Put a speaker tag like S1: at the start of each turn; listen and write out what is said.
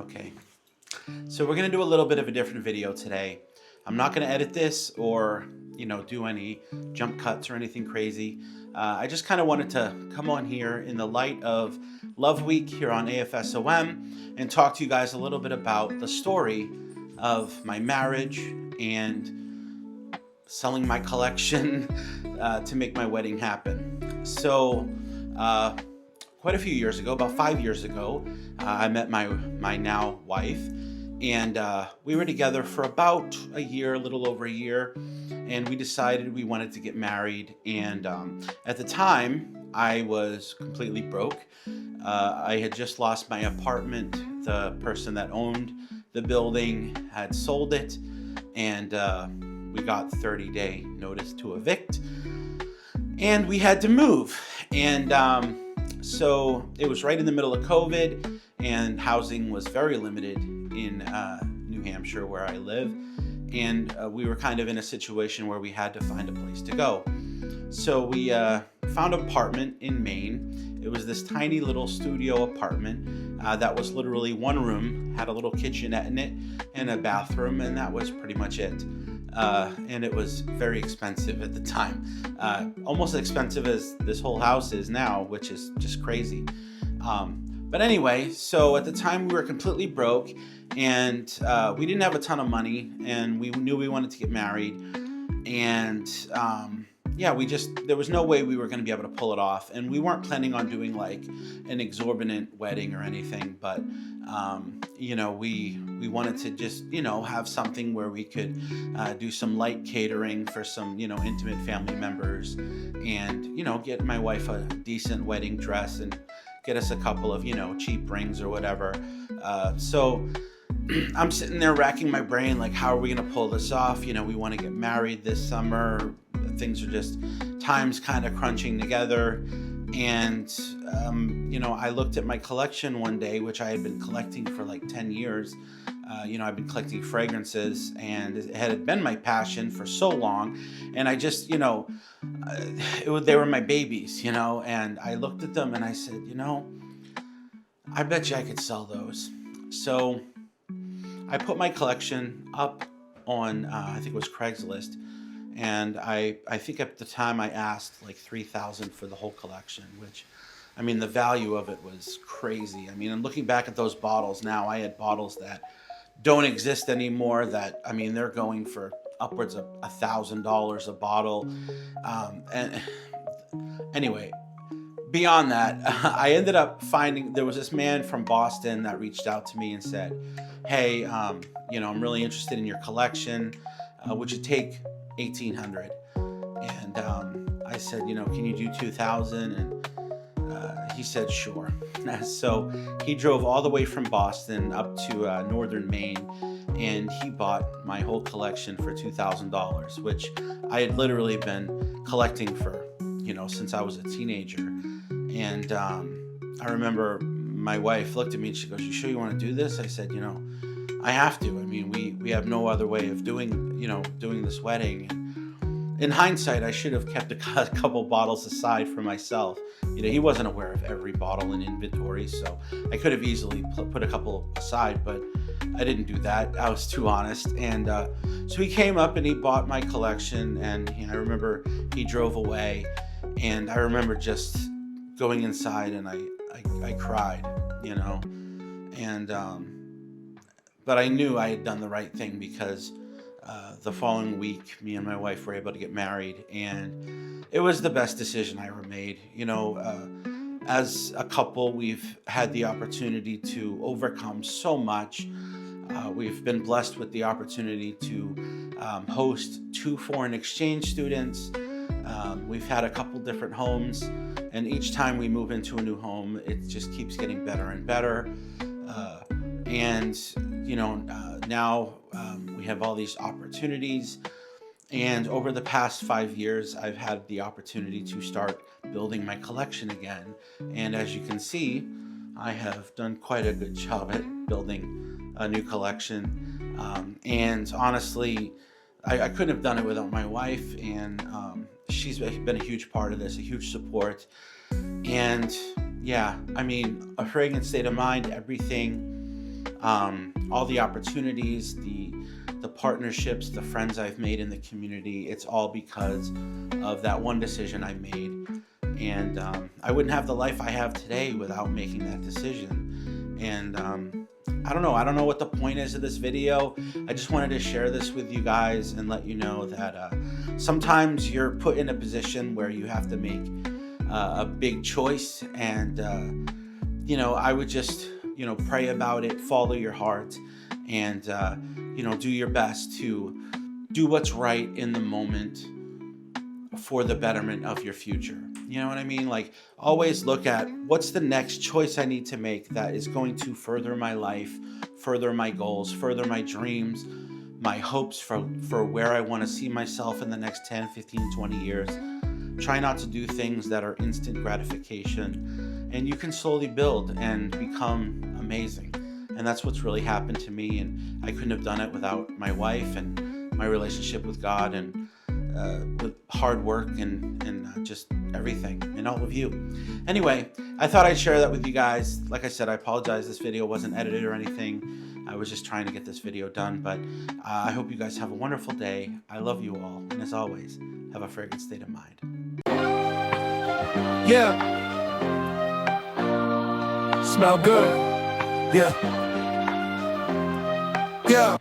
S1: Okay, so we're gonna do a little bit of a different video today. I'm not gonna edit this or, do any jump cuts or anything crazy. I just kind of wanted to come on here in the light of Love Week here on A.F.S.O.M. and talk to you guys a little bit about the story of my marriage and selling my collection to make my wedding happen. So, quite a few years ago, about 5 years ago, I met my now wife, and we were together for about a year, a little over a year, and we decided we wanted to get married. And at the time, I was completely broke. I had just lost my apartment. The person that owned the building had sold it, and we got 30-day notice to evict, and we had to move. And so it was right in the middle of COVID, and housing was very limited in New Hampshire, where I live. And we were kind of in a situation where we had to find a place to go. So we found an apartment in Maine. It was this tiny little studio apartment that was literally one room, had a little kitchenette in it and a bathroom, and that was pretty much it. And it was very expensive at the time, almost as expensive as this whole house is now, which is just crazy. But anyway, so at the time we were completely broke, and we didn't have a ton of money, and we knew we wanted to get married. And there was no way we were going to be able to pull it off. And we weren't planning on doing like an exorbitant wedding or anything, but we wanted to just, have something where we could do some light catering for some, intimate family members, and, get my wife a decent wedding dress and get us a couple of, cheap rings or whatever. So I'm sitting there racking my brain, like, how are we going to pull this off? We want to get married this summer. Things are just, time's kind of crunching together. And, I looked at my collection one day, which I had been collecting for like 10 years. I've been collecting fragrances, and it had been my passion for so long. And I just, they were my babies, and I looked at them and I said, I bet you I could sell those. So I put my collection up on, I think it was Craigslist. And I think at the time I asked like $3,000 for the whole collection, which, the value of it was crazy. And looking back at those bottles now, I had bottles that don't exist anymore that, they're going for upwards of $1,000 a bottle. And anyway, beyond that, I ended up finding, there was this man from Boston that reached out to me and said, hey, I'm really interested in your collection. Would you take 1,800? And I said, can you do 2,000? And he said, sure. So he drove all the way from Boston up to northern Maine, and he bought my whole collection for $2,000, which I had literally been collecting for, since I was a teenager. And I remember my wife looked at me and she goes, you sure you want to do this? I said, I have to. We have no other way of doing this wedding. In hindsight, I should have kept a couple bottles aside for myself. He wasn't aware of every bottle in inventory, so I could have easily put a couple aside, but I didn't do that. I was too honest. And so he came up and he bought my collection, and I remember he drove away, and I remember just going inside and I cried, and but I knew I had done the right thing, because the following week, me and my wife were able to get married, and it was the best decision I ever made. As a couple, we've had the opportunity to overcome so much. We've been blessed with the opportunity to host 2 foreign exchange students. We've had a couple different homes, and each time we move into a new home, it just keeps getting better and better. Now we have all these opportunities. And over the past 5 years, I've had the opportunity to start building my collection again. And as you can see, I have done quite a good job at building a new collection. And honestly, I couldn't have done it without my wife. And she's been a huge part of this, a huge support. And yeah, A Fragrant State of Mind, everything all the opportunities, the partnerships, the friends I've made in the community. It's all because of that one decision I made. And I wouldn't have the life I have today without making that decision. And I don't know. I don't know what the point is of this video. I just wanted to share this with you guys and let you know that sometimes you're put in a position where you have to make a big choice. And, I would just, pray about it, follow your heart, and, do your best to do what's right in the moment for the betterment of your future. You know what I mean? Like, always look at what's the next choice I need to make that is going to further my life, further my goals, further my dreams, my hopes for where I want to see myself in the next 10, 15, 20 years. Try not to do things that are instant gratification, and you can slowly build and become amazing. And that's what's really happened to me, and I couldn't have done it without my wife and my relationship with God, and with hard work and just everything, and all of you. Anyway, I thought I'd share that with you guys. Like I said, I apologize this video wasn't edited or anything. I was just trying to get this video done, but I hope you guys have a wonderful day. I love you all, and as always, have a fragrant state of mind.
S2: Yeah. Smell good. Yeah. Yeah.